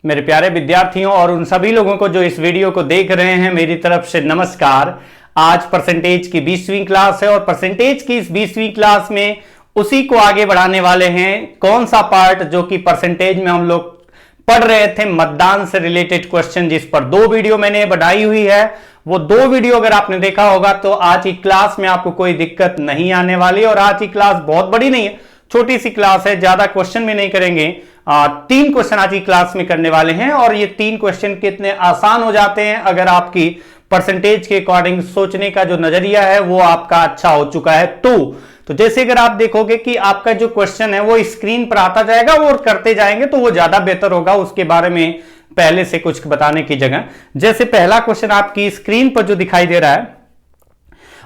मेरे प्यारे विद्यार्थियों और उन सभी लोगों को जो इस वीडियो को देख रहे हैं, मेरी तरफ से नमस्कार। आज परसेंटेज की 20वीं क्लास है और परसेंटेज की इस 20वीं क्लास में उसी को आगे बढ़ाने वाले हैं। कौन सा पार्ट जो कि परसेंटेज में हम लोग पढ़ रहे थे, मतदान से रिलेटेड क्वेश्चन, जिस पर 2 वीडियो मैंने बनाई हुई है। वो 2 वीडियो अगर आपने देखा होगा तो आज की क्लास में आपको कोई दिक्कत नहीं आने वाली। और आज की क्लास बहुत बड़ी नहीं है, छोटी सी क्लास है, ज्यादा क्वेश्चन भी नहीं करेंगे। 3 क्वेश्चन आज की क्लास में करने वाले हैं और ये 3 क्वेश्चन कितने आसान हो जाते हैं अगर आपकी परसेंटेज के अकॉर्डिंग सोचने का जो नजरिया है वो आपका अच्छा हो चुका है। तो जैसे अगर आप देखोगे कि आपका जो क्वेश्चन है वो स्क्रीन पर आता जाएगा और करते जाएंगे तो वो ज्यादा बेहतर होगा, उसके बारे में पहले से कुछ बताने की जगह। जैसे पहला क्वेश्चन आपकी स्क्रीन पर जो दिखाई दे रहा है,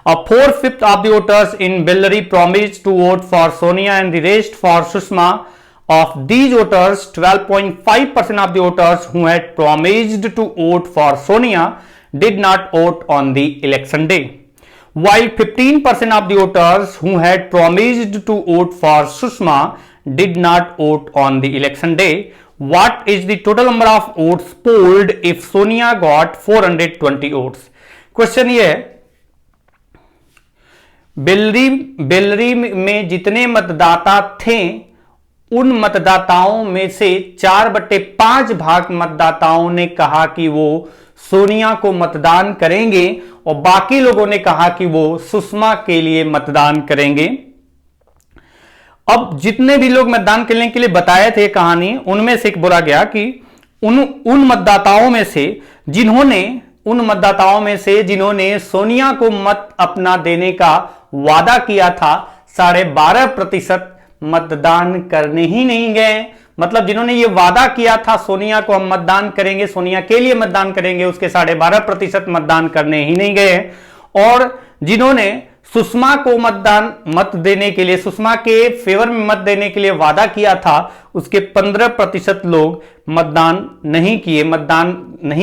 4/5 of the voters in Bellary promised to vote for Sonia and the rest for Sushma. Of these voters, 12.5% of the voters who had promised to vote for Sonia did not vote on the election day, while 15% of the voters who had promised to vote for Sushma did not vote on the election day. What is the total number of votes polled if Sonia got 420 votes? Question ये है, बेलरी में जितने मतदाता थे उन मतदाताओं में से 4/5 भाग मतदाताओं ने कहा कि वो सोनिया को मतदान करेंगे और बाकी लोगों ने कहा कि वो सुषमा के लिए मतदान करेंगे। अब जितने भी लोग मतदान करने के लिए बताए थे कहानी, उनमें से बोला गया कि उन मतदाताओं में से जिन्होंने सोनिया को मत अपना देने का वादा किया था, 12.5% मतदान करने ही नहीं गए। मतलब जिन्होंने ये वादा किया था सोनिया को हम मतदान करेंगे, सोनिया के लिए मतदान करेंगे, उसके 12.5% मतदान करने ही नहीं गए। और जिन्होंने सुषमा को मत देने के लिए, सुषमा के फेवर में मत देने के लिए वादा किया था, उसके 15% लोग मतदान नहीं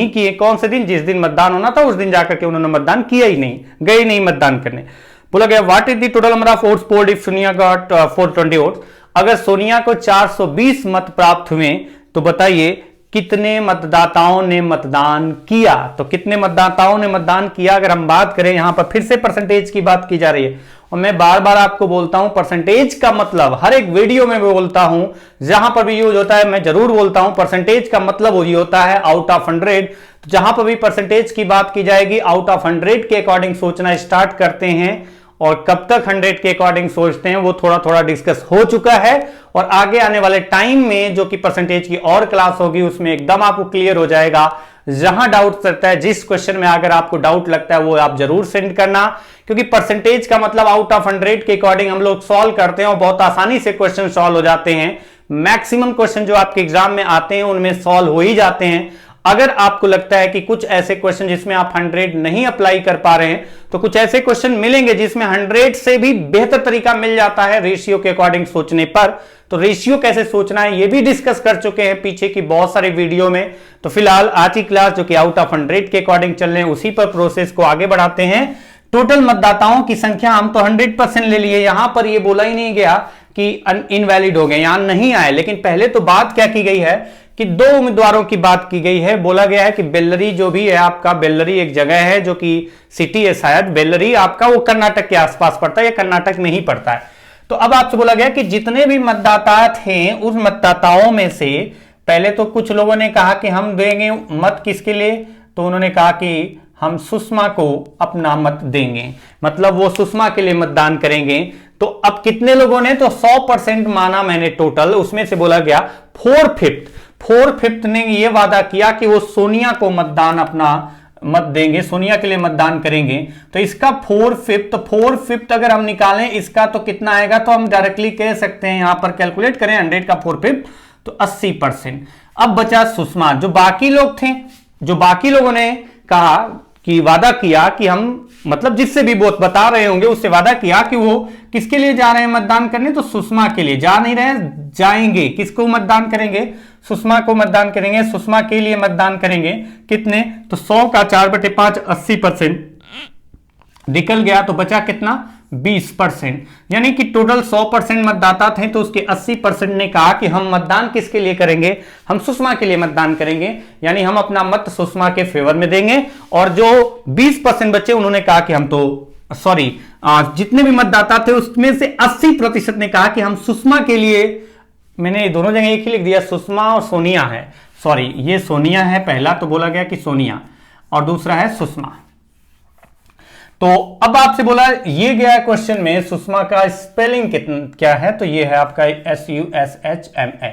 किए। कौन से दिन? जिस दिन मतदान होना था उस दिन जाकर के उन्होंने मतदान किया ही नहीं, गए नहीं मतदान करने। बोला गया what is the total number of votes polled if Sonia got 420 votes. अगर सोनिया को 420 मत प्राप्त हुए तो बताइए कितने मतदाताओं ने मतदान किया। तो कितने मतदाताओं ने मतदान किया अगर हम बात करें, यहां पर फिर से परसेंटेज की बात की जा रही है। और मैं बार बार आपको बोलता हूं, परसेंटेज का मतलब हर एक वीडियो में मैं बोलता हूं, जहां पर भी यूज होता है मैं जरूर बोलता हूं, परसेंटेज का मतलब वही होता है आउट ऑफ 100। तो जहां पर भी परसेंटेज की बात की जाएगी, आउट ऑफ 100 के अकॉर्डिंग सोचना स्टार्ट करते हैं। और कब तक 100 के अकॉर्डिंग सोचते हैं वो थोड़ा थोड़ा डिस्कस हो चुका है और आगे आने वाले टाइम में जो कि परसेंटेज की और क्लास होगी उसमें एकदम आपको क्लियर हो जाएगा। जहां डाउट रहता है, जिस क्वेश्चन में अगर आपको डाउट लगता है वो आप जरूर सेंड करना, क्योंकि परसेंटेज का मतलब आउट ऑफ 100 के अकॉर्डिंग हम लोग सॉल्व करते हैं और बहुत आसानी से क्वेश्चन सॉल्व हो जाते हैं। मैक्सिमम क्वेश्चन जो आपके एग्जाम में आते हैं उनमें सॉल्व हो ही जाते हैं। अगर आपको लगता है कि कुछ ऐसे क्वेश्चन जिसमें आप 100 नहीं अप्लाई कर पा रहे हैं तो कुछ ऐसे क्वेश्चन मिलेंगे जिसमें 100 से भी बेहतर तरीका मिल जाता है रेशियो के अकॉर्डिंग सोचने पर। तो रेशियो कैसे सोचना है ये भी डिस्कस कर चुके हैं पीछे की बहुत सारे वीडियो में। तो फिलहाल आज की क्लास जो कि आउट ऑफ 100 के अकॉर्डिंग चल रहे हैं उसी पर प्रोसेस को आगे बढ़ाते हैं। टोटल मतदाताओं की संख्या हम तो 100% ले लिए, यहां पर ये बोला ही नहीं गया कि इनवैलिड हो गए, यहां नहीं आए। लेकिन पहले तो बात क्या की गई है कि 2 उम्मीदवारों की बात की गई है। बोला गया है कि बेल्लरी जो भी है आपका, बेल्लरी एक जगह है जो कि सिटी है शायद, बेल्लरी आपका वो कर्नाटक के आसपास पड़ता है या कर्नाटक में ही पड़ता है। तो अब आपसे बोला गया कि जितने भी मतदाता थे उस मतदाताओं में से पहले तो कुछ लोगों ने कहा कि हम देंगे मत किसके लिए, तो उन्होंने कहा कि हम सुषमा को अपना मत देंगे, मतलब वो सुषमा के लिए मतदान करेंगे। तो अब कितने लोगों ने, तो 100% माना मैंने टोटल, उसमें से बोला गया 4/5 ने ये वादा किया कि वो सोनिया को मतदान अपना मत देंगे, सोनिया के लिए मतदान करेंगे। तो इसका 4/5 अगर हम निकालें इसका तो कितना आएगा, तो हम डायरेक्टली कह सकते हैं, यहां पर कैलकुलेट करें 100 का 4/5 तो 80%। अब बचा सुषमा, जो बाकी लोग थे, जो बाकी लोगों ने कहा कि वादा किया कि हम, मतलब जिससे भी बहुत बता रहे होंगे उससे वादा किया कि वो किसके लिए जा रहे हैं मतदान करने, तो सुषमा के लिए। जा नहीं रहे, जाएंगे, किसको मतदान करेंगे, सुषमा को मतदान करेंगे, सुषमा के लिए मतदान करेंगे। कितने, तो 100 का 4/5 80% निकल गया, तो बचा कितना, 20%, यानी कि टोटल 100% मतदाता थे तो उसके 80% ने कहा कि हम मतदान किसके लिए करेंगे, हम सुषमा के लिए मतदान करेंगे, यानी हम अपना मत सुषमा के फेवर में देंगे। और जो 20% बचे उन्होंने कहा कि हम तो जितने भी मतदाता थे उसमें से 80% ने कहा कि हम सुषमा के लिए, मैंने दोनों जगह एक ही लिख दिया, सुषमा और सोनिया है, ये सोनिया है, पहला तो बोला गया कि सोनिया और दूसरा है सुषमा। तो अब आपसे बोला ये गया क्वेश्चन में सुषमा का स्पेलिंग क्या है, तो ये है आपका SUSHMA।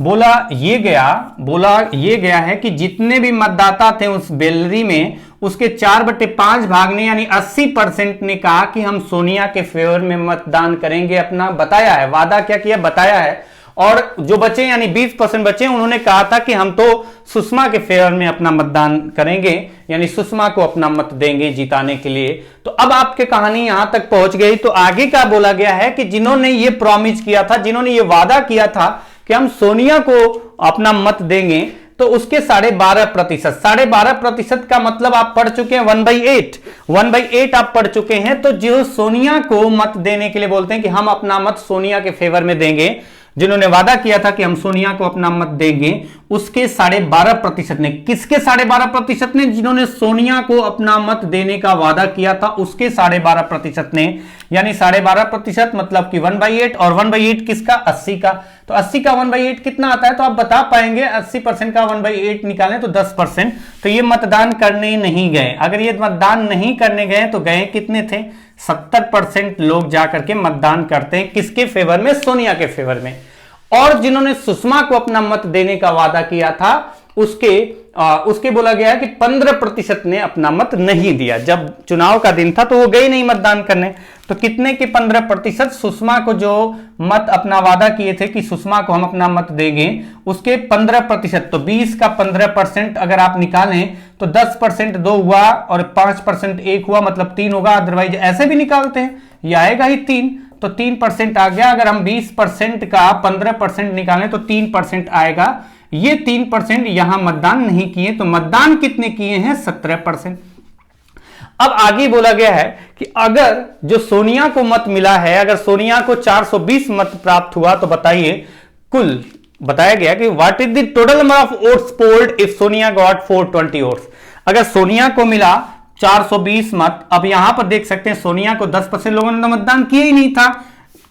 बोला ये गया है कि जितने भी मतदाता थे उस गैलरी में उसके 4/5 भाग ने यानी 80% ने कहा कि हम सोनिया के फेवर में मतदान करेंगे, अपना बताया है, वादा क्या किया बताया है। और जो बचे यानी 20% बचे उन्होंने कहा था कि हम तो सुषमा के फेवर में अपना मतदान करेंगे, यानी सुषमा को अपना मत देंगे जिताने के लिए। तो अब आपके कहानी यहां तक पहुंच गई। तो आगे क्या बोला गया है कि जिन्होंने ये प्रॉमिस किया था, जिन्होंने ये वादा किया था कि हम सोनिया को अपना मत देंगे, तो उसके 12.5% का मतलब आप पढ़ चुके हैं 1/8 आप पढ़ चुके हैं। तो जो सोनिया को मत देने के लिए बोलते हैं कि हम अपना मत सोनिया के फेवर में देंगे, जिन्होंने वादा किया था कि हम सोनिया को अपना मत देंगे, उसके 12.5% ने, किसके 12.5% ने, जिन्होंने सोनिया को अपना मत देने का वादा किया था उसके 12.5% ने, यानी 12.5% मतलब कि 1/8, और 1/8 किसका, 80 का। तो 80 का 1/8 कितना आता है, तो आप बता पाएंगे 80% का 1/8 निकालें तो 10%। तो ये मतदान करने नहीं गए। अगर ये मतदान नहीं करने गए तो गए कितने थे, 70% लोग जाकर के मतदान करते हैं किसके फेवर में, सोनिया के फेवर में। और जिन्होंने सुषमा को अपना मत देने का वादा किया था उसके बोला गया है कि 15% ने अपना मत नहीं दिया। जब चुनाव का दिन था तो वो गए नहीं मतदान करने। तो कितने के 15%, सुषमा को जो मत अपना वादा किए थे कि सुषमा को हम अपना मत देंगे उसके 15%। तो 20 का 15% अगर आप निकालें तो 10% 2 हुआ और 5% 1 हुआ, मतलब 3 होगा। अदरवाइज ऐसे भी निकालते हैं, ये आएगा ही 3, तो 3% आ गया। अगर हम 20% का 15% निकालें तो 3% आएगा। ये 3% यहां मतदान नहीं किए, तो मतदान कितने किए हैं, 17%। अब आगे बोला गया है कि अगर जो सोनिया को मत मिला है, अगर सोनिया को 420 मत प्राप्त हुआ, तो बताइए कुल बताया गया कि what is the total number of votes polled if Sonia got 420 votes. अगर सोनिया को मिला 420 मत, अब यहां पर देख सकते हैं सोनिया को 10% लोगों ने मतदान किया ही नहीं था।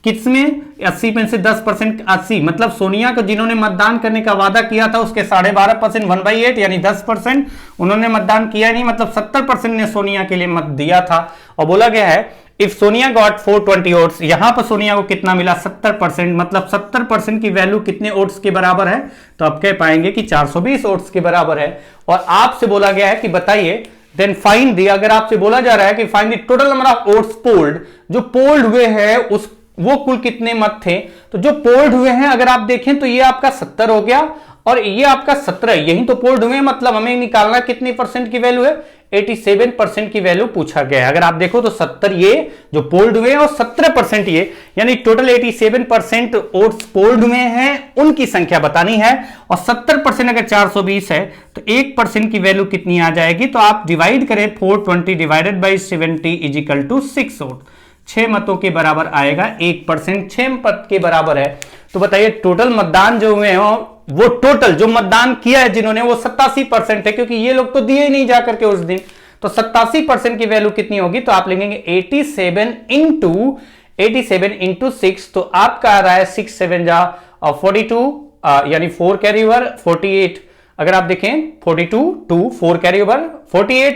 किसमें, 80 में से 10%, 80 मतलब सोनिया को जिन्होंने मतदान करने का वादा किया था उसके 12.5%, 1/8 यानी 10% उन्होंने मतदान किया नहीं, मतलब 70% ने सोनिया के लिए मत दिया था। और बोला गया है इफ सोनिया गॉट 420 वोट्स, यहां पर सोनिया को कितना मिला, 70%, मतलब 70% की वैल्यू कितने वोट्स के बराबर है, तो आप कह पाएंगे कि 420 वोट्स के बराबर है। और आपसे बोला गया है कि बताइए देन फाइंड दी, अगर आपसे बोला जा रहा है कि find the total number of votes polled, जो पोल्ड हुए हैं उस वो कुल कितने मत थे, तो जो पोल्ड हुए हैं अगर आप देखें तो ये आपका 70 हो गया और ये आपका 17, यही तो पोल्ड हुए, मतलब हमें निकालना कितनी परसेंट की वैल्यू है, 87% की वैल्यू पूछा गया है। अगर आप देखो तो 70 ये जो पोल्ड हुए हैं और 17% ये, यानी टोटल 87% वोट्स पोल्ड हुए हैं उनकी संख्या बतानी है। और 70% अगर 420 है तो 1% की वैल्यू कितनी आ जाएगी, तो आप डिवाइड करें 420 divided by 70 is equal to 6 vote, 6 मतों के बराबर आएगा। 1% 6 मत के बराबर है। तो बताइए टोटल मतदान जो हुए हो, वो टोटल जो मतदान किया है जिन्होंने, वो 87% है, क्योंकि ये लोग तो दिए ही नहीं जाकर के उस दिन। तो 87% की वैल्यू कितनी होगी, तो आप लिखेंगे 87 इंटू 6, तो आपका आ रहा है 6 7 जा 42, यानी 4 कैरी ओवर 48। अगर आप देखें 42 2 4 कैरी ओवर 48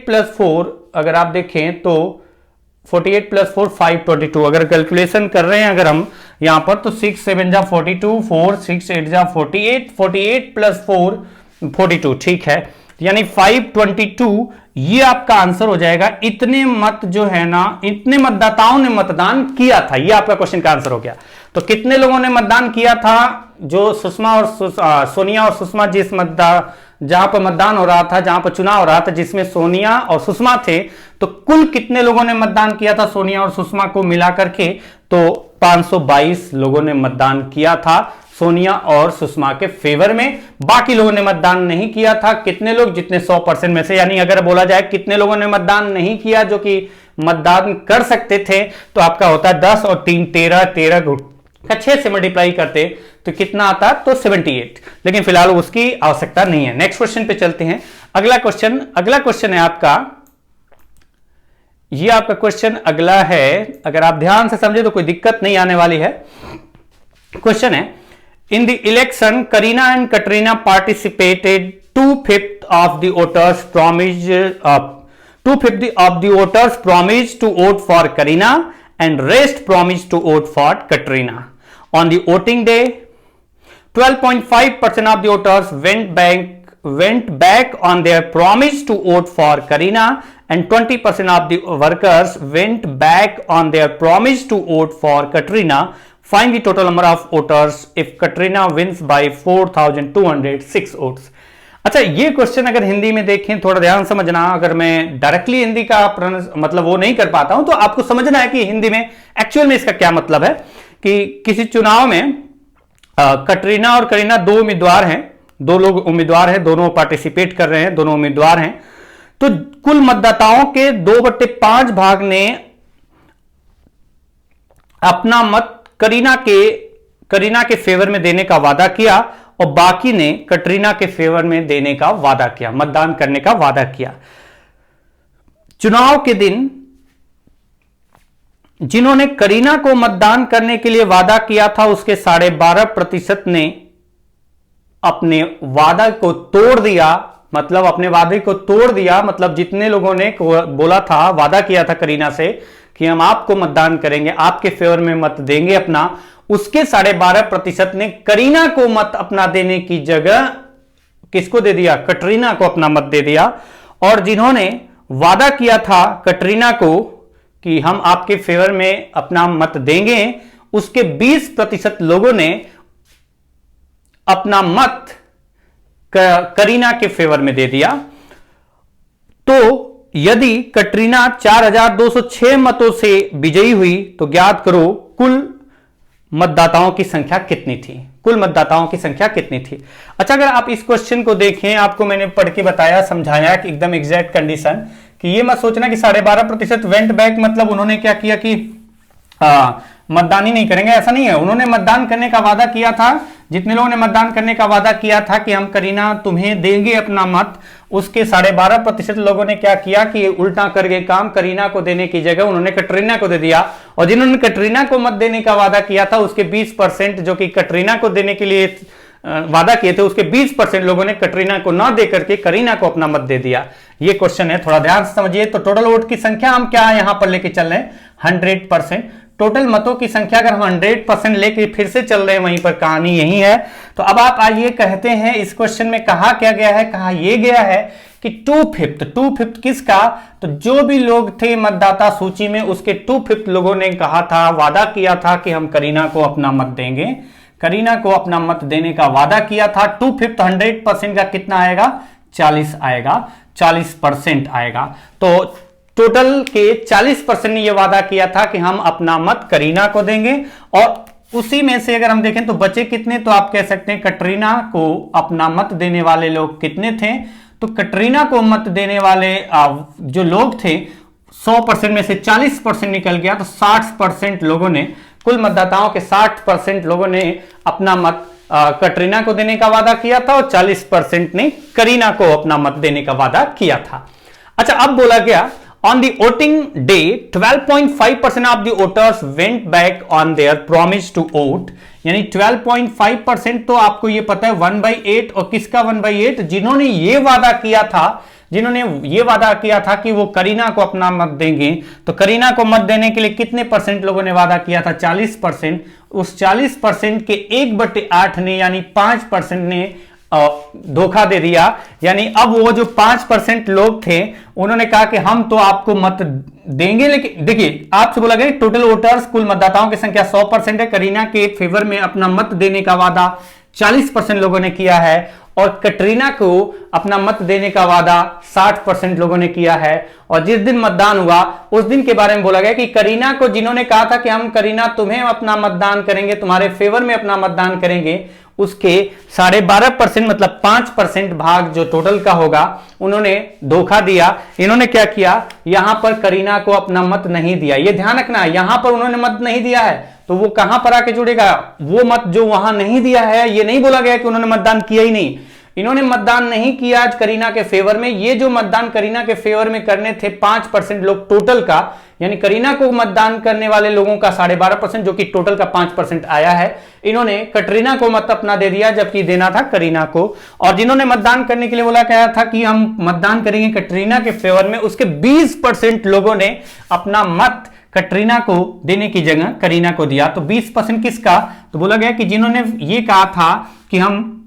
प्लस 4 अगर आप देखें तो 48 प्लस 4 522। अगर कैलकुलेशन कर रहे हैं अगर हम यहां पर, तो 6 7 जा 42, 4 6 8 जा 48, 48 प्लस 4 42, ठीक है, यानी 522 ये आपका आंसर हो जाएगा। इतने मत जो है ना, इतने मतदाताओं ने मतदान किया था, ये आपका क्वेश्चन का आंसर हो गया। तो कितने लोगों ने मतदान किया था, जो सुषमा और सोनिया और सुषमा जिस जहां पर मतदान हो रहा था, जहां पर चुनाव हो रहा था, जिसमें सोनिया और सुषमा थे, तो कुल कितने लोगों ने मतदान किया था सोनिया और सुषमा को मिलाकर के, तो 522 लोगों ने मतदान किया था सोनिया और सुषमा के फेवर में। बाकी लोगों ने मतदान नहीं किया था। कितने लोग, जितने 100% में से, यानी अगर बोला जाए कितने लोगों ने मतदान नहीं किया, जो कि मतदान कर सकते थे तो आपका होता 10 और 3 13, 13 का 6 से मल्टीप्लाई करते तो कितना आता तो 78, लेकिन फिलहाल उसकी आवश्यकता नहीं है। नेक्स्ट क्वेश्चन पे चलते हैं। अगला क्वेश्चन है आपका, ये आपका क्वेश्चन अगला है, अगर आप ध्यान से समझे तो कोई दिक्कत नहीं आने वाली है। क्वेश्चन है, in the election Kareena and Katrina participated 2/5 of the voters promised to vote for Kareena and rest promised to vote for Katrina. On the voting day, 12.5% of the voters went back on their promise to vote for Kareena and 20% of the workers went back on their promise to vote for Katrina. Find the total number of voters if Katrina wins by 4,206 votes. अच्छा, ये question अगर हिंदी में देखें, थोड़ा ध्यान समझना, अगर मैं डायरेक्टली हिंदी का मतलब वो नहीं कर पाता हूं तो आपको समझना है कि हिंदी में एक्चुअल में इसका क्या मतलब है। कि किसी चुनाव में कटरीना और करीना दो उम्मीदवार हैं, दो लोग उम्मीदवार हैं, दोनों पार्टिसिपेट कर रहे हैं, दोनों उम्मीदवार हैं, तो कुल मतदाताओं के 2/5 भाग ने अपना मत करीना के फेवर में देने का वादा किया और बाकी ने कटरीना के फेवर में देने का वादा किया, मतदान करने का वादा किया। चुनाव के दिन जिन्होंने करीना को मतदान करने के लिए वादा किया था उसके 12.5% ने अपने वादा को तोड़ दिया, मतलब अपने वादे को तोड़ दिया। मतलब जितने लोगों ने बोला था, वादा किया था करीना से कि हम आपको मतदान करेंगे, आपके फेवर में मत देंगे अपना, उसके 12.5% ने करीना को मत अपना देने की जगह किसको दे दिया, कटरीना को अपना मत दे दिया। और जिन्होंने वादा किया था कटरीना को कि हम आपके फेवर में अपना मत देंगे, उसके 20% लोगों ने अपना मत करीना के फेवर में दे दिया। तो यदि कटरीना 4,206 मतों से विजयी हुई तो ज्ञात करो कुल मतदाताओं की संख्या कितनी थी, कुल मतदाताओं की संख्या कितनी थी। अच्छा, अगर आप इस क्वेश्चन को देखें, आपको मैंने पढ़ के बताया, समझाया कि एकदम एग्जैक्ट कंडीशन, कि ये मत सोचना कि 12.5% वेंट बैक मतलब उन्होंने क्या किया कि मतदान ही नहीं करेंगे, ऐसा नहीं है। उन्होंने मतदान करने का वादा किया था, जितने लोगों ने मतदान करने का वादा किया था कि हम करीना तुम्हें देंगे अपना मत, उसके 12.5% लोगों ने क्या किया कि उल्टा करके काम, करीना को देने की जगह उन्होंने कटरीना को दे दिया। और जिन्होंने कटरीना को मत देने का वादा किया था उसके 20% जो कि कटरीना को देने के लिए वादा किए थे, उसके 20% लोगों ने कटरीना को ना दे करके करीना को अपना मत दे दिया। ये क्वेश्चन है, थोड़ा ध्यान से समझिए। तो टोटल वोट की संख्या हम क्या यहां पर लेके चल रहे हैं, 100%। टोटल मतों की संख्या अगर हम 100% लेके फिर से चल रहे हैं, वहीं पर कहानी यही है। तो अब आप आइए कहते हैं इस क्वेश्चन में कहा क्या गया है, कहा यह गया है कि 2/5 किसका, तो जो भी लोग थे मतदाता सूची में उसके 2/5 लोगों ने कहा था, वादा किया था कि हम करीना को अपना मत देंगे, करीना को अपना मत देने का वादा किया था। 2/5 100% का कितना आएगा, 40 आएगा, 40% आएगा। तो टोटल के 40% ने यह वादा किया था कि हम अपना मत करीना को देंगे। और उसी में से अगर हम देखें तो बचे कितने, तो आप कह सकते हैं कटरीना को अपना मत देने वाले लोग कितने थे। तो कटरीना को मत देने वाले जो लोग थे 100% में से 40% निकल गया, तो 60% लोगों ने, कुल मतदाताओं के 60% लोगों ने अपना मत कटरीना को देने का वादा किया था और 40% ने करीना को अपना मत देने का वादा किया था। अच्छा, अब बोला गया on the voting day 12.5% of the voters went back on their promise to vote, यानी 12.5% तो आपको ये पता है 1/8, और किसका 1/8, जिन्होंने ये वादा किया था, जिन्होंने ये वादा किया था कि वो करीना को अपना मत देंगे। तो करीना को मत देने के लिए कितने परसेंट लोगों ने वादा किया था, 40%। उस 40% के 1/8 ने यानी 5% ने धोखा दे दिया। यानी अब वो जो 5% लोग थे उन्होंने कहा कि हम तो आपको मत देंगे, लेकिन देखिए आपसे बोला गया टोटल वोटर्स, कुल मतदाताओं की संख्या 100% है, करीना के फेवर में अपना मत देने का वादा 40% लोगों ने किया है, और कटरीना को अपना मत देने का वादा 60% लोगों ने किया है। और जिस दिन मतदान हुआ उस दिन के बारे में बोला गया कि करीना को जिन्होंने कहा था कि हम करीना तुम्हें अपना मतदान करेंगे, तुम्हारे फेवर में अपना मतदान करेंगे, उसके 12.5% मतलब 5% भाग जो टोटल का होगा उन्होंने धोखा दिया। इन्होंने क्या किया, यहां पर करीना को अपना मत नहीं दिया। ये ध्यान रखना, यहां पर उन्होंने मत नहीं दिया है तो वो कहां पर आके जुड़ेगा, वो मत जो वहां नहीं दिया है। ये नहीं बोला गया कि उन्होंने मतदान किया ही नहीं, इन्होंने मतदान नहीं किया आज करीना के फेवर में। ये जो मतदान करीना के फेवर में करने थे 5% लोग टोटल का, यानी करीना को मतदान करने वाले लोगों का 12.5% जो कि टोटल का 5% आया है, इन्होंने कटरीना को मत अपना दे दिया जबकि देना था करीना को। और जिन्होंने मतदान करने के लिए बोला गया था कि हम मतदान करेंगे कटरीना के फेवर में, उसके 20% लोगों ने अपना मत कटरीना को देने की जगह करीना को दिया। तो 20% किसका, तो बोला गया कि जिन्होंने ये कहा था कि हम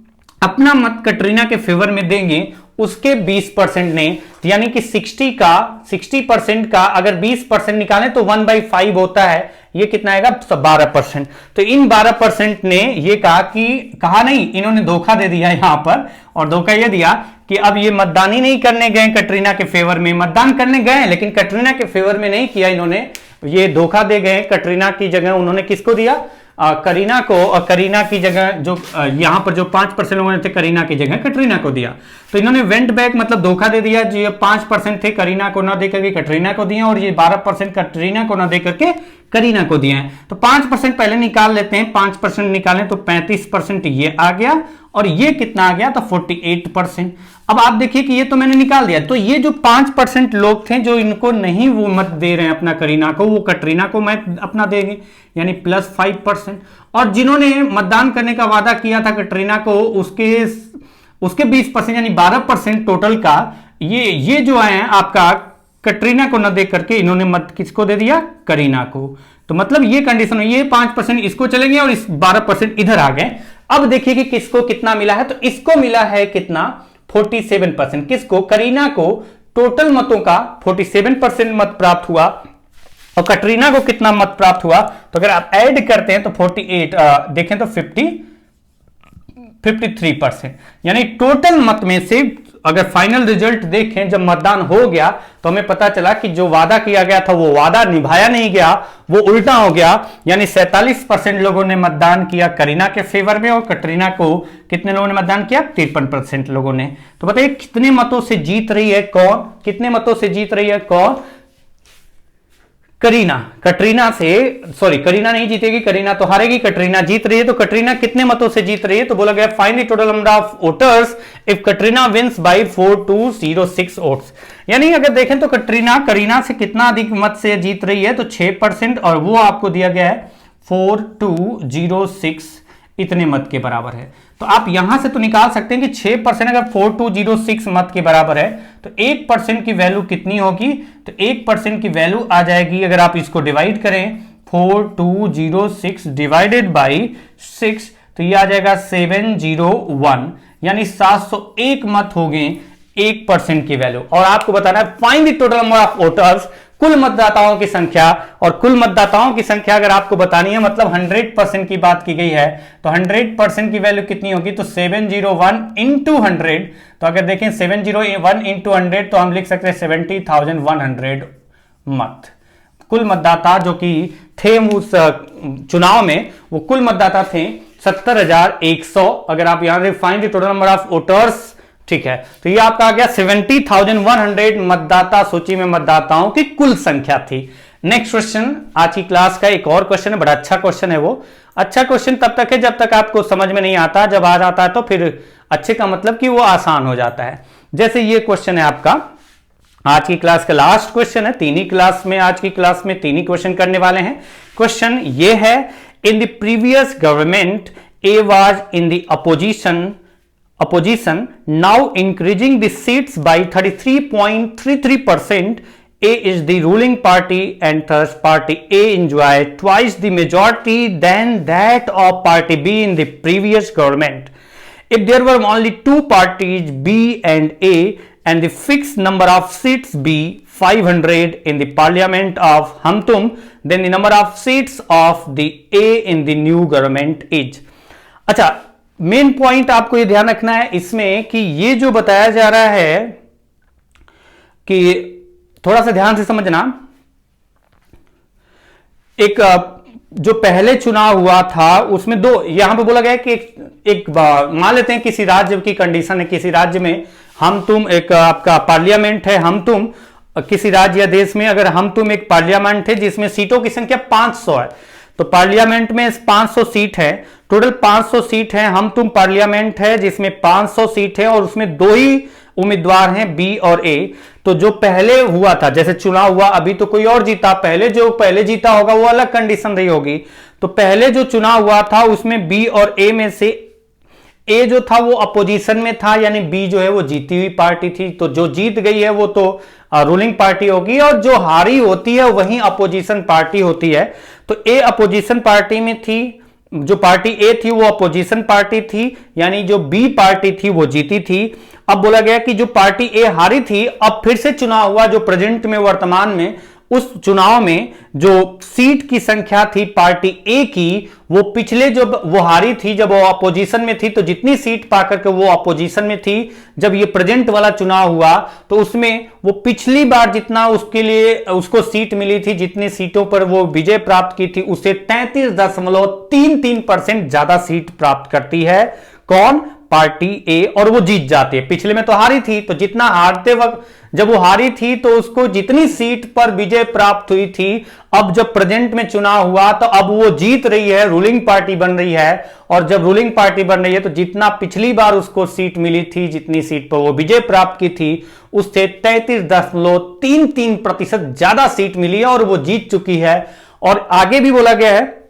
अपना मत कटरीना के फेवर में देंगे उसके 20% ने, यानी कि 60% का अगर 20% निकालें तो 1/5 होता है, ये कितना आएगा 12%। तो इन 12% ने ये कहा नहीं, इन्होंने धोखा दे दिया यहां पर। और धोखा ये दिया कि अब ये मतदान ही नहीं करने गए कटरीना के फेवर में, मतदान करने गए लेकिन कटरीना के फेवर में नहीं किया इन्होंने, ये धोखा दे गए। कटरीना की जगह उन्होंने किसको दिया, करीना को। और करीना की जगह जो यहां पर जो 5% लोगों ने थे करीना की जगह कटरीना को दिया। तो इन्होंने वेंट बैक मतलब धोखा दे दिया, जो ये 5% थे करीना को ना देकर के कटरीना को दिए और ये 12% कटरीना को ना देकर के करीना को दिए हैं। तो 5% पहले निकाल लेते हैं, 5% निकालें तो 35% ये आ गया और ये कितना आ गया, तो 48%। अब आप देखिए कि ये तो मैंने निकाल दिया, तो ये जो 5% लोग थे जो इनको नहीं वो मत दे रहे हैं अपना करीना को, वो कटरीना को मत अपना देंगे, यानी +5%। और जिन्होंने मतदान करने का वादा किया था कटरीना को उसके 20% यानी 12% टोटल का ये जो है आपका कटरीना को न दे करके इन्होंने मत किसको दे दिया, करीना को। तो मतलब ये कंडीशन है, ये 5% इसको चलेंगे और इस 12% इधर आ गए। अब देखिए कि किसको कितना मिला है, तो इसको मिला है कितना, 47%। किसको, करीना को टोटल मतों का 47% मत प्राप्त हुआ और कटरीना को कितना मत प्राप्त हुआ, तो अगर आप ऐड करते हैं तो 48 देखें तो 53%, यानी टोटल मत में से अगर फाइनल रिजल्ट देखें जब मतदान हो गया तो हमें पता चला कि जो वादा किया गया था वो वादा निभाया नहीं गया, वो उल्टा हो गया। यानी 47% लोगों ने मतदान किया करीना के फेवर में और कटरीना को कितने लोगों ने मतदान किया, 53% लोगों ने। तो बताइए कितने मतों से जीत रही है कौन, कितने मतों से जीत रही है कौन, करीना। करीना नहीं जीतेगी, करीना तो हारेगी, कटरीना जीत रही है। तो कटरीना कितने मतों से जीत रही है, तो बोला गया find the total number of voters if Katrina wins by 4206 votes. यानी अगर देखें तो करीना से कितना अधिक मत से जीत रही है, तो 6% और वो आपको दिया गया है 4206 इतने मत के बराबर है। तो आप यहां से तो निकाल सकते हैं कि 6% अगर 4206 मत के बराबर है तो 1% की वैल्यू कितनी होगी, तो 1% की वैल्यू आ जाएगी, अगर आप इसको डिवाइड करें 4206 डिवाइडेड बाई 6 तो ये आ जाएगा 701, यानी 701 मत हो गए 1% की वैल्यू। और आपको बताना है find the total number of voters, कुल मतदाताओं की संख्या। और कुल मतदाताओं की संख्या अगर आपको बतानी है मतलब 100% की बात की गई है, तो 100% की वैल्यू कितनी होगी, तो 701 इंटू 100। तो अगर देखें 701 इंटू 100 तो हम लिख सकते हैं 70,100 मत। कुल मतदाता जो कि थे उस चुनाव में, वो कुल मतदाता थे 70,100। अगर आप यहां से find the total number of voters, ठीक है, तो ये आपका आ गया 70,100 मतदाता सूची में मतदाताओं की कुल संख्या थी। नेक्स्ट क्वेश्चन, आज की क्लास का एक और क्वेश्चन है, बड़ा अच्छा क्वेश्चन है। वो अच्छा क्वेश्चन तब तक है जब तक आपको समझ में नहीं आता, जब आ जाता है तो फिर अच्छे का मतलब कि वो आसान हो जाता है। जैसे ये क्वेश्चन है आपका आज की क्लास का लास्ट क्वेश्चन है, तीन ही क्लास में, आज की क्लास में तीन ही क्वेश्चन करने वाले हैं। क्वेश्चन ये है, in the previous government A was in the opposition, now increasing the seats by 33.33%. A is the ruling party and thus party A enjoy twice the majority than that of party B in the previous government. If there were only two parties B and A and the fixed number of seats be 500 in the parliament of Hamtum, then the number of seats of the A in the new government is। अच्छा, main point आपको ये ध्यान रखना है इसमें कि ये जो बताया जा रहा है कि थोड़ा सा ध्यान से समझना, एक जो पहले चुनाव हुआ था उसमें दो, यहां पे बोला गया है कि एक मान लेते हैं किसी राज्य की कंडीशन है, किसी राज्य में हम तुम एक आपका पार्लियामेंट है, हम तुम किसी राज्य या देश में अगर हम तुम एक पार्लियामेंट है जिसमें सीटों की संख्या 500 है, तो पार्लियामेंट में 500 सीट है, टोटल 500 सीट है, हम तुम पार्लियामेंट है जिसमें 500 सीट है और उसमें दो ही उम्मीदवार हैं बी और ए। तो जो पहले हुआ था, जैसे चुनाव हुआ, अभी तो कोई और जीता, पहले जो पहले जीता होगा वो अलग कंडीशन रही होगी। तो पहले जो चुनाव हुआ था उसमें बी और ए में से ए जो था वो अपोजिशन में था, यानी बी जो है वो जीती हुई पार्टी थी, तो जो जीत गई है वो तो रूलिंग पार्टी होगी, और जो हारी होती है वही अपोजिशन पार्टी होती है। तो ए अपोजिशन पार्टी में थी, जो पार्टी ए थी वो अपोजिशन पार्टी थी, यानी जो बी पार्टी थी वो जीती थी। अब बोला गया कि जो पार्टी ए हारी थी, अब फिर से चुनाव हुआ, जो प्रेजेंट में वर्तमान में उस चुनाव में जो सीट की संख्या थी पार्टी ए की, वो पिछले जब वो हारी थी, जब वो अपोजिशन में थी, तो जितनी सीट पाकर के वो अपोजिशन में थी, जब ये प्रेजेंट वाला चुनाव हुआ तो उसमें वो पिछली बार जितना उसके लिए उसको सीट मिली थी, जितनी सीटों पर वो विजय प्राप्त की थी, उससे 33.33% ज्यादा सीट प्राप्त करती है कौन? पार्टी ए, और वो जीत जाती है। पिछले में तो हारी थी, तो जितना हारते वक्त जब वो हारी थी तो उसको जितनी सीट पर विजय प्राप्त हुई थी, अब जब प्रेजेंट में चुनाव हुआ तो अब वो जीत रही है, रूलिंग पार्टी बन रही है, और जब रूलिंग पार्टी बन रही है तो जितना पिछली बार उसको सीट मिली थी, जितनी सीट पर वो विजय प्राप्त की थी, उससे 33.33% ज्यादा सीट मिली है और वो जीत चुकी है। और आगे भी बोला गया है,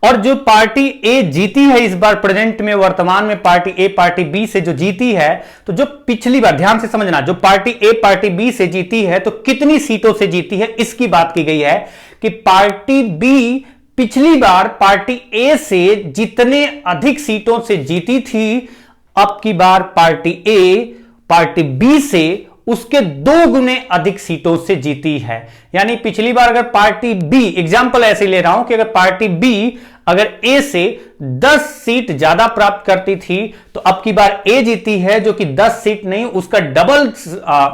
और जो पार्टी ए जीती है इस बार प्रेजेंट में वर्तमान में पार्टी ए पार्टी बी से जो जीती है, तो जो पिछली बार, ध्यान से समझना, जो पार्टी ए पार्टी बी से जीती है तो कितनी सीटों से जीती है इसकी बात की गई है कि पार्टी बी पिछली बार पार्टी ए से जितने अधिक सीटों से जीती थी, अब की बार पार्टी ए पार्टी बी से उसके 2 गुने अधिक सीटों से जीती है। यानी पिछली बार अगर पार्टी बी, एग्जांपल ऐसे ले रहा हूं कि अगर पार्टी बी अगर ए से 10 सीट ज्यादा प्राप्त करती थी, तो अब की बार ए जीती है जो कि 10 सीट नहीं, उसका डबल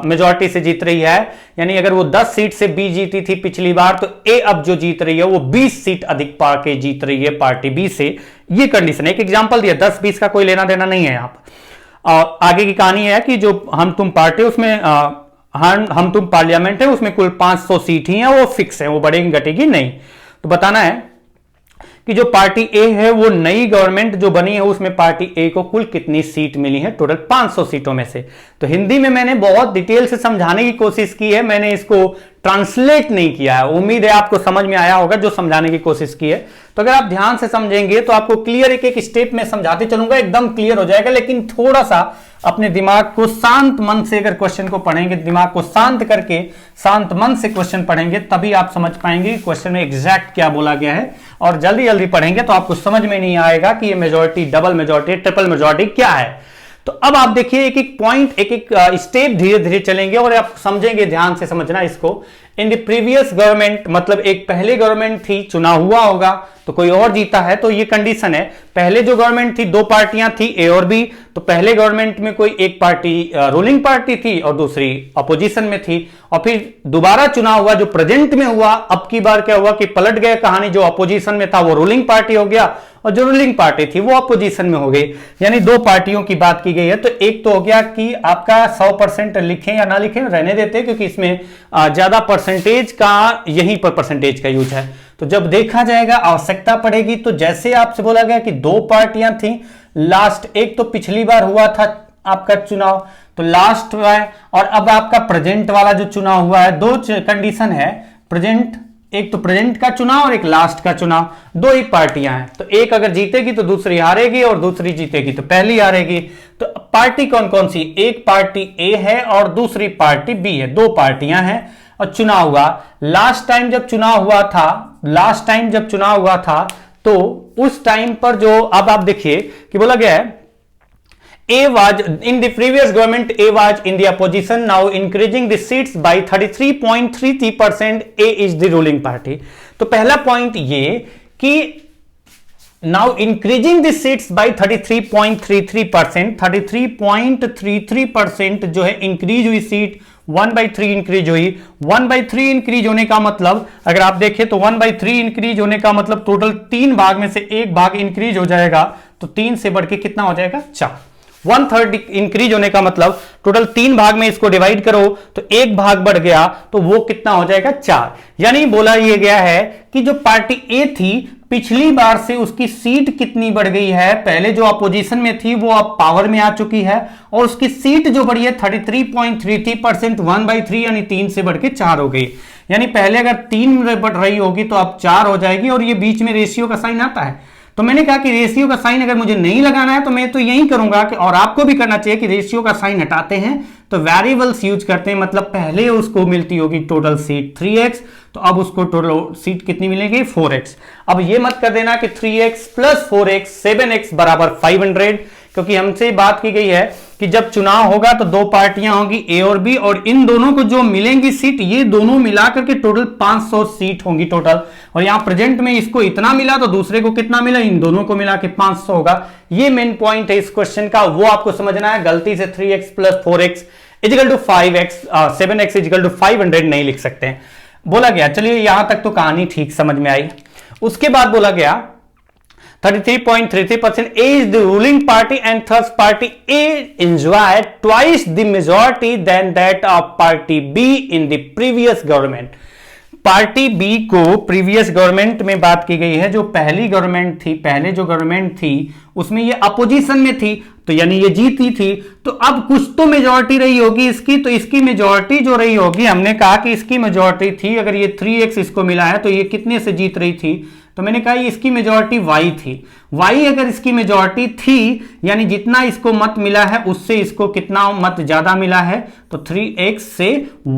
मेजॉरिटी से जीत रही है। यानी अगर वो 10 सीट से बी जीती थी पिछली बार, तो ए अब जो जीत रही है वो 20 सीट अधिक पाके जीत रही है पार्टी बी से। ये कंडीशन है, एक एग्जाम्पल दिया, 10-20 का कोई लेना देना नहीं है यहां पर। आगे की कहानी है कि जो हम तुम पार्टी उसमें हम तुम पार्लियामेंट है उसमें कुल 500 सीट ही है, वो फिक्स है, वो बढ़ेगी घटेगी नहीं। तो बताना है कि जो पार्टी ए है वो नई गवर्नमेंट जो बनी है उसमें पार्टी ए को कुल कितनी सीट मिली है टोटल 500 सीटों में से। तो हिंदी में मैंने बहुत डिटेल से समझाने की कोशिश की है, मैंने इसको ट्रांसलेट नहीं किया है। उम्मीद है आपको समझ में आया होगा जो समझाने की कोशिश की है। तो अगर आप ध्यान से समझेंगे तो आपको क्लियर एक एक स्टेप में समझाते चलूंगा, एकदम क्लियर हो जाएगा। लेकिन थोड़ा सा अपने दिमाग को शांत मन से अगर क्वेश्चन को पढ़ेंगे, दिमाग को शांत करके शांत मन से क्वेश्चन पढ़ेंगे, तभी आप समझ पाएंगे कि क्वेश्चन में एग्जैक्ट क्या बोला गया है। और जल्दी जल्दी पढ़ेंगे तो आपको समझ में नहीं आएगा कि ये majority, double majority, triple majority क्या है। तो अब आप देखिए एक एक पॉइंट, एक एक स्टेप धीरे धीरे चलेंगे और आप समझेंगे, ध्यान से समझना इसको। इन द प्रीवियस गवर्नमेंट, मतलब एक पहले गवर्नमेंट थी, चुनाव हुआ होगा तो कोई और जीता है, तो ये कंडीशन है। पहले जो गवर्नमेंट थी, 2 पार्टियां थी ए और बी, तो पहले गवर्नमेंट में कोई एक पार्टी रूलिंग पार्टी थी और दूसरी अपोजिशन में थी, और फिर दोबारा चुनाव हुआ जो प्रेजेंट में हुआ। अब की बार क्या हुआ कि पलट गया कहानी, जो अपोजिशन में था वो रूलिंग पार्टी हो गया और जो रूलिंग पार्टी थी वो अपोजिशन में हो गई, यानी 2 पार्टियों की बात की गई है। तो एक तो हो गया कि आपका 100% लिखें या ना लिखें, रहने देते, क्योंकि इसमें ज्यादा परसेंटेज का, यहीं पर परसेंटेज का यूज है। तो जब देखा जाएगा, आवश्यकता पड़ेगी, तो जैसे आपसे बोला गया कि 2 पार्टियां थी लास्ट, एक तो पिछली बार हुआ था आपका चुनाव, तो लास्ट हुआ है, और अब आपका प्रेजेंट वाला जो चुनाव हुआ है, 2 कंडीशन है प्रेजेंट, एक तो प्रेजेंट का चुनाव और एक लास्ट का चुनाव, 2 ही पार्टियां हैं। तो एक अगर जीतेगी तो दूसरी हारेगी और दूसरी जीतेगी तो पहली हारेगी। तो पार्टी कौन कौन सी? एक पार्टी ए है और दूसरी पार्टी बी है, 2 पार्टियां हैं और चुनाव हुआ। लास्ट टाइम जब चुनाव हुआ था तो उस टाइम पर जो, अब आप देखिए कि बोला गया है A was in the previous government, A was in the opposition, now increasing the seats by 33.33%, A is the ruling party। तो पहला पॉइंट ये कि now increasing the seats by 33.33%, 33.33% जो है इंक्रीज हुई सीट 1/3 इंक्रीज हुई। 1/3 इंक्रीज होने का मतलब अगर आप देखें तो 1/3 इंक्रीज होने का मतलब टोटल 3 भाग में से एक भाग इंक्रीज हो जाएगा, तो 3 से बढ़ के कितना हो जाएगा 4। 1/3 इंक्रीज होने का मतलब टोटल 3 भाग में इसको डिवाइड करो तो एक भाग बढ़ गया, तो वो कितना हो जाएगा 4। यानी बोला ये गया है कि जो पार्टी ए थी पिछली बार से उसकी सीट कितनी बढ़ गई है, पहले जो अपोजिशन में थी वो अब पावर में आ चुकी है और उसकी सीट जो बढ़ी है 33.33%, 1/3 यानी 3 से बढ़ के 4 हो गई। यानी पहले अगर 3 बढ़ रही होगी तो अब 4 हो जाएगी और ये बीच में रेशियो का साइन आता है। तो मैंने कहा कि रेशियो का साइन अगर मुझे नहीं लगाना है तो मैं तो यही करूंगा कि, और आपको भी करना चाहिए कि रेशियो का साइन हटाते हैं तो वेरिएबल्स यूज करते हैं। मतलब पहले उसको मिलती होगी टोटल सीट 3x, तो अब उसको टोटल सीट कितनी मिलेगी 4x। अब ये मत कर देना कि 3x प्लस 4x 7x बराबर 500, क्योंकि हमसे बात की गई है कि जब चुनाव होगा तो दो पार्टियां होंगी ए और बी, और इन दोनों को जो मिलेंगी सीट ये दोनों मिलाकर के टोटल 500 सीट होंगी टोटल। और यहां प्रेजेंट में इसको इतना मिला तो दूसरे को कितना मिला, इन दोनों को मिला के 500 होगा। ये मेन पॉइंट है इस क्वेश्चन का, वो आपको समझना है। गलती से 3x plus 4x equal to 5x 7x equal to 500 नहीं लिख सकते हैं, बोला गया। चलिए यहां तक तो कहानी ठीक समझ में आई। उसके बाद बोला गया 33.33% A is the ruling party and thus party A enjoyed twice the majority than that of party B in the previous government। Party B को प्रीवियस गवर्नमेंट में बात की गई है, जो पहली गवर्नमेंट थी, पहले जो गवर्नमेंट थी उसमें ये अपोजिशन में थी, तो यानी ये जीती थी। तो अब कुछ तो मेजॉरिटी रही होगी इसकी, तो इसकी मेजॉरिटी जो रही होगी, हमने कहा कि इसकी मेजॉरिटी थी, अगर ये 3x इसको मिला है तो ये कितने से जीत रही थी, तो मैंने कहा इसकी मेजॉरिटी y थी। y अगर इसकी मेजॉरिटी थी यानी जितना इसको मत मिला है उससे इसको कितना मत ज्यादा मिला है, तो 3x से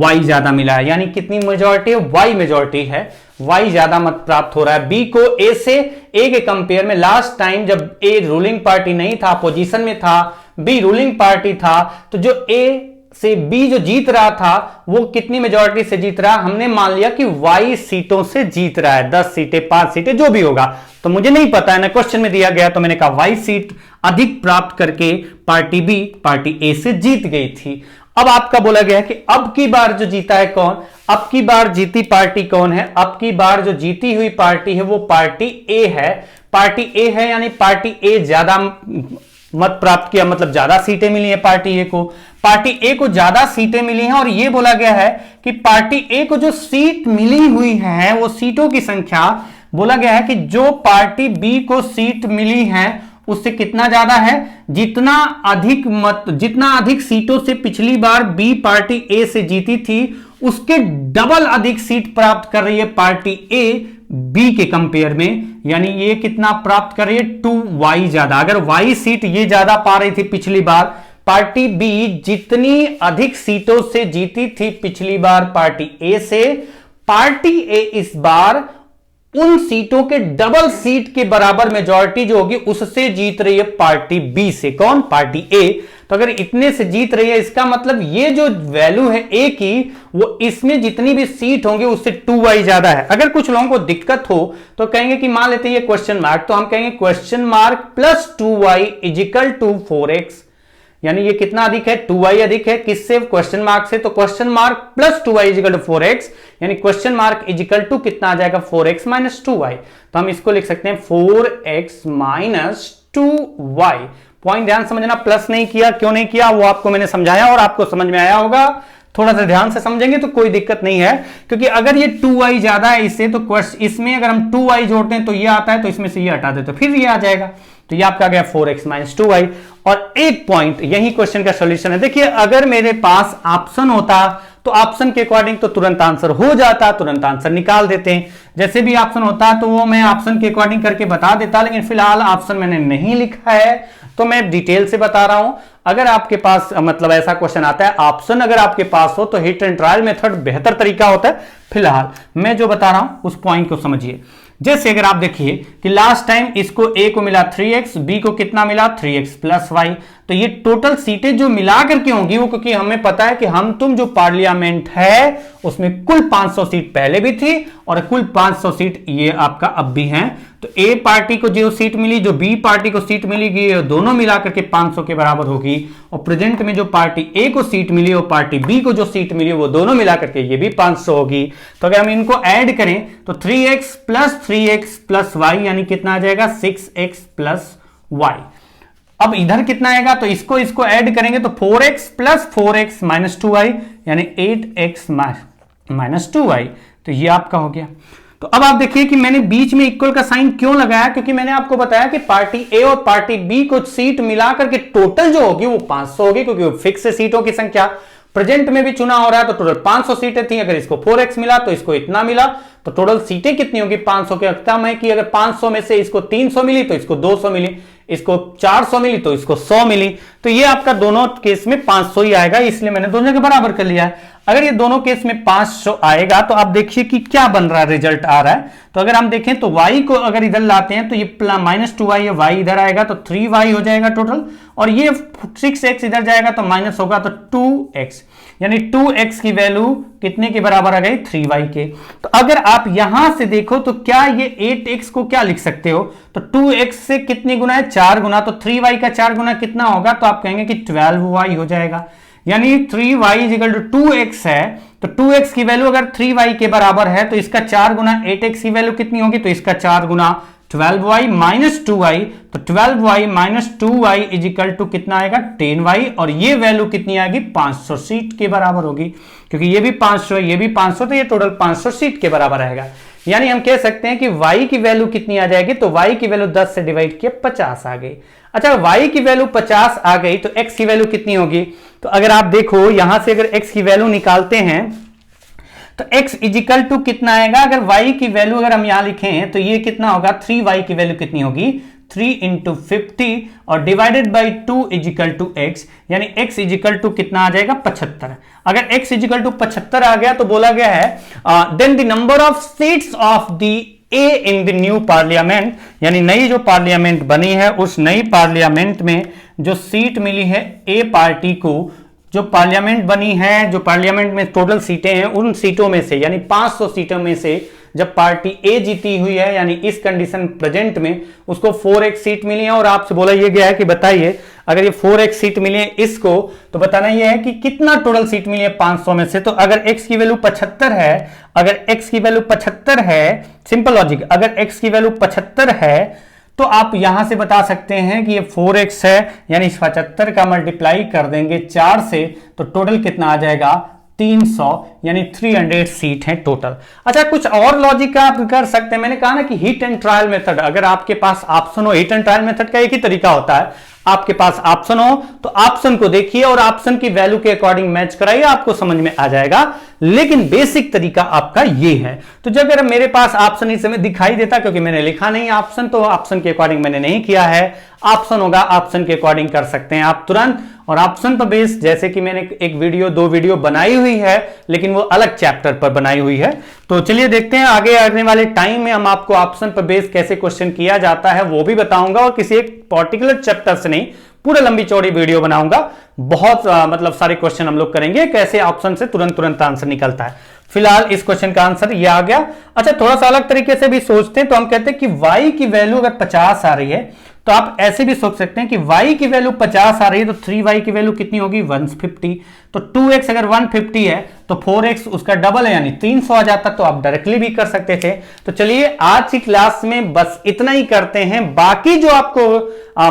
y ज्यादा मिला है, यानी कितनी मेजॉरिटी है, y मेजॉरिटी है, y ज्यादा मत प्राप्त हो रहा है। b को a से, a के कंपेयर में लास्ट टाइम जब a रूलिंग पार्टी नहीं था, पोजीशन में था, b रूलिंग पार्टी था, तो जो a से बी जो जीत रहा था वो कितनी मेजॉरिटी से जीत रहा, हमने मान लिया कि y सीटों से जीत रहा है, 10 सीटें 5 सीटें जो भी होगा, तो मुझे नहीं पता है ना, क्वेश्चन में दिया गया, तो मैंने कहा y सीट अधिक प्राप्त करके पार्टी बी पार्टी ए से जीत गई थी। अब आपका बोला गया है कि अब की बार जो जीता है कौन, अब की बार जीती पार्टी कौन है, अब की बार जो जीती हुई पार्टी है वो पार्टी ए है। पार्टी ए है यानी पार्टी ए ज्यादा मत प्राप्त किया, मतलब ज्यादा सीटें मिली है पार्टी ए को, पार्टी ए को ज्यादा सीटें मिली हैं। और यह बोला गया है कि पार्टी ए को जो सीट मिली हुई है वो सीटों की संख्या, बोला गया है कि जो पार्टी बी को सीट मिली है उससे कितना ज्यादा है, जितना अधिक सीटों से पिछली बार बी पार्टी ए से जीती थी उसके डबल अधिक सीट प्राप्त कर रही है पार्टी ए बी के कंपेयर में। यानी ये कितना प्राप्त कर रही है, 2y ज्यादा। अगर y सीट ये ज्यादा पा रही थी पिछली बार, पार्टी बी जितनी अधिक सीटों से जीती थी पिछली बार पार्टी ए से, पार्टी ए इस बार उन सीटों के डबल सीट के बराबर मेजॉरिटी जो होगी उससे जीत रही है पार्टी बी से। कौन, पार्टी ए। तो अगर इतने से जीत रही है इसका मतलब ये जो वैल्यू है ए की, वो इसमें जितनी भी सीट होंगे उससे 2y ज्यादा है। अगर कुछ लोगों को दिक्कत हो तो कहेंगे कि मान लेते हैं ये क्वेश्चन मार्क, तो हम कहेंगे question mark plus 2y equal to 4x, यानी ये कितना अधिक है, 2y अधिक है, किससे, क्वेश्चन मार्क से। तो question mark plus 2y equal to 4x, यानी क्वेश्चन मार्क इजिकल टू कितना आ जाएगा, 4x माइनस 2y। तो हम इसको लिख सकते हैं 4x माइनस 2y। पॉइंट ध्यान समझना, प्लस नहीं किया, क्यों नहीं किया वो आपको मैंने समझाया और आपको समझ में आया होगा। थोड़ा सा ध्यान से समझेंगे तो कोई दिक्कत नहीं है, क्योंकि अगर ये 2y ज्यादा है इससे, तो इसमें अगर हम 2y जोड़ते हैं तो ये आता है, तो इसमें से ये हटा दे तो फिर ये आ जाएगा। तो ये आपका आ गया 4x माइनस 2y। और एक पॉइंट, यही क्वेश्चन का सॉल्यूशन है। देखिए अगर मेरे पास ऑप्शन होता तो ऑप्शन के अकॉर्डिंग तो तुरंत आंसर हो जाता, तुरंत आंसर निकाल देते हैं। जैसे भी ऑप्शन होता तो वो मैं ऑप्शन के अकॉर्डिंग करके बता देता, लेकिन फिलहाल ऑप्शन मैंने नहीं लिखा है तो मैं डिटेल से बता रहा हूं। अगर आपके पास मतलब ऐसा क्वेश्चन आता है, ऑप्शन अगर आपके पास हो तो हिट एंड ट्रायल मेथड बेहतर तरीका होता है। फिलहाल मैं जो बता रहा हूं उस पॉइंट को समझिए। जैसे अगर आप देखिए कि लास्ट टाइम इसको ए को मिला 3x, बी को कितना मिला 3x प्लस y, तो ये टोटल सीटें जो मिला करके होंगी वो, क्योंकि हमें पता है कि हम तुम जो पार्लियामेंट है उसमें कुल 500 सीट पहले भी थी और कुल 500 सीट ये आपका अब भी हैं। तो ए पार्टी को जो सीट मिली, जो बी पार्टी को सीट मिलेगी, दोनों मिलाकर के 500 के बराबर होगी। और प्रेजेंट में जो पार्टी ए को सीट मिली और पार्टी बी को जो सीट मिली वो दोनों मिलाकर के ये भी 500 होगी। तो अगर हम इनको ऐड करें तो 3x प्लस वाई यानी कितना आ जाएगा 6x प्लस वाई। अब इधर कितना आएगा, तो इसको ऐड करेंगे तो 4x plus 4x minus 2y यानी 8x माइनस 2y। तो ये आपका हो गया। तो अब आप देखिए कि मैंने बीच में इक्वल का साइन क्यों लगाया, क्योंकि मैंने आपको बताया कि पार्टी ए और पार्टी बी को सीट मिलाकर के टोटल जो होगी वो 500 होगी, क्योंकि वो फिक्स सीटों की संख्या प्रेजेंट में भी चुना हो रहा है। तो टोटल 500 सीटें थी, अगर इसको 4x मिला तो इसको इतना मिला, तो टोटल सीटें कितनी होगी 500 के अर्थम है कि अगर 500 में से इसको 300 मिली तो इसको 200 मिली, इसको 400 मिली तो इसको 100 मिली। तो ये आपका दोनों केस में 500 ही आएगा, इसलिए मैंने दोनों के बराबर कर लिया है। अगर ये दोनों केस में 500 आएगा तो आप देखिए कि क्या बन रहा है, रिजल्ट आ रहा है। तो अगर हम देखें तो y को अगर इधर लाते हैं तो ये माइनस 2y, ये y इधर आएगा तो 3y हो जाएगा टोटल, और ये 6x इधर जाएगा तो माइनस होगा तो 2x, यानी 2x की वैल्यू कितने के बराबर आ गई 3y के। तो अगर आप यहां से देखो तो क्या ये 8x को क्या लिख सकते हो, तो 2x से कितने गुना है 4 गुना, तो 3y का 4 गुना कितना होगा, तो आप कहेंगे कि 12y हो जाएगा। यानी 3y इक्वल टू 2x है, तो 2x की वैल्यू अगर 3y के बराबर है तो इसका 4 गुना 8x की वैल्यू कितनी होगी, तो इसका 4 गुना 12y माइनस 2y, तो 12y minus 2y is equal to कितना आएगा 10y, और ये वैल्यू कितनी आएगी 500 सीट के बराबर होगी, क्योंकि ये भी 500 है ये भी 500, तो ये टोटल 500 सीट के बराबर आएगा। यानी हम कह सकते हैं कि y की वैल्यू कितनी आ जाएगी, तो y की वैल्यू 10 से डिवाइड किया 50 आ गई। अच्छा, y की वैल्यू 50 आ गई तो x की वैल्यू कितनी होगी, तो अगर आप देखो यहां से अगर x की वैल्यू निकालते हैं तो x इजिकल टू कितना आएगा, अगर y की वैल्यू अगर हम यहां लिखें तो ये कितना होगा 3y की वैल्यू कितनी होगी 3 इंटू 50 और divided by 2 equal to x, यानी x इजिकल टू कितना आ जाएगा 75। अगर x इजिकल टू 75 आ गया तो बोला गया है then the number of seats of the A in the new parliament, यानी नई जो पार्लियामेंट बनी है उस नई पार्लियामेंट में जो सीट मिली है ए पार्टी को, जो पार्लियामेंट बनी है, जो पार्लियामेंट में टोटल सीटें हैं उन सीटों में से, यानी 500 सीटों में से जब पार्टी ए जीती हुई है, यानी इस कंडीशन प्रेजेंट में उसको 4x सीट मिली है, और आपसे बोला यह गया है कि बताइए अगर ये 4x सीट मिली है इसको, तो बताना यह है कि कितना टोटल सीट मिली है 500 में से। तो अगर x की वैल्यू 75 है, अगर x की वैल्यू 75 है, सिंपल लॉजिक, अगर x की वैल्यू 75 है तो आप यहां से बता सकते हैं कि ये 4x है, यानी 75 का मल्टीप्लाई कर देंगे 4 से तो टोटल कितना आ जाएगा 300, यानी 300 सीट है टोटल। अच्छा, कुछ और लॉजिक आप कर सकते हैं। मैंने कहा ना कि हिट एंड ट्रायल मेथड, अगर आपके पास ऑप्शन हो, हिट एंड ट्रायल मेथड का एक ही तरीका होता है, आपके पास ऑप्शन हो तो ऑप्शन को देखिए और ऑप्शन की वैल्यू के अकॉर्डिंग मैच कराइए, आपको समझ में आ जाएगा। लेकिन बेसिक तरीका आपका ये है। तो जब अगर मेरे पास ऑप्शन इस समय दिखाई देता, क्योंकि मैंने लिखा नहीं ऑप्शन, तो ऑप्शन के अकॉर्डिंग मैंने नहीं किया है, ऑप्शन होगा ऑप्शन के अकॉर्डिंग कर सकते हैं आप तुरंत। और ऑप्शन पर बेस्ड जैसे कि मैंने एक वीडियो 2 वीडियो बनाई हुई है, लेकिन वो अलग चैप्टर पर बनाई हुई है। तो चलिए देखते हैं आगे आने वाले टाइम में हम आपको ऑप्शन पर बेस्ड कैसे क्वेश्चन किया जाता है वो भी बताऊंगा, और किसी एक पर्टिकुलर चैप्टर से नहीं, पूरे लंबी चौड़ी वीडियो बनाऊंगा। बहुत मतलब सारे क्वेश्चन हम लोग करेंगे कैसे ऑप्शन से तुरंत आंसर निकलता है। फिलहाल इस क्वेश्चन का आंसर ये आ गया। अच्छा, थोड़ा सा अलग तरीके से भी सोचते हैं तो हम कहते हैं कि y की वैल्यू अगर 50 आ रही है तो आप ऐसे भी सोच सकते हैं कि y की वैल्यू 50 आ रही है तो 3y की वैल्यू कितनी होगी 150। तो 2x अगर 150 है तो 4x उसका डबल है यानी 300 आ जाता, तो आप डायरेक्टली भी कर सकते थे। तो चलिए आज की क्लास में बस इतना ही करते हैं। बाकी जो आपको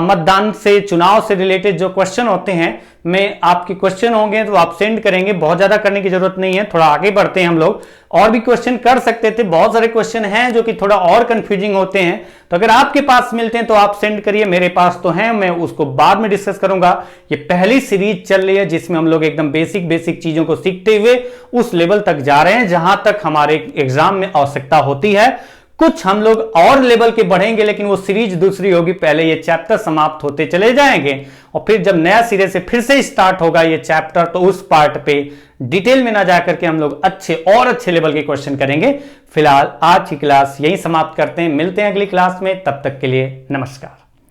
मतदान से, चुनाव से रिलेटेड जो क्वेश्चन होते हैं, मैं आपके क्वेश्चन होंगे तो आप सेंड करेंगे, बहुत ज्यादा करने की जरूरत नहीं है, थोड़ा आगे बढ़ते हैं हम लोग। और भी क्वेश्चन कर सकते थे, बहुत सारे क्वेश्चन हैं जो कि थोड़ा और कंफ्यूजिंग होते हैं, तो अगर आपके पास मिलते हैं तो आप सेंड करिए, मेरे पास तो हैं, मैं उसको बाद में डिस्कस करूंगा। ये पहली सीरीज चल रही है जिसमें हम लोग एकदम बेसिक चीजों को सीखते हुए उस लेवल तक जा रहे हैं जहां तक हमारे एग्जाम में आवश्यकता होती है। कुछ हम लोग और लेवल के बढ़ेंगे, लेकिन वो सीरीज दूसरी होगी, पहले ये चैप्टर समाप्त होते चले जाएंगे और फिर जब नया सिरे से फिर से स्टार्ट होगा ये चैप्टर, तो उस पार्ट पे डिटेल में ना जाकर के हम लोग अच्छे लेवल के क्वेश्चन करेंगे। फिलहाल आज की क्लास यही समाप्त करते हैं, मिलते हैं अगली क्लास में, तब तक के लिए नमस्कार।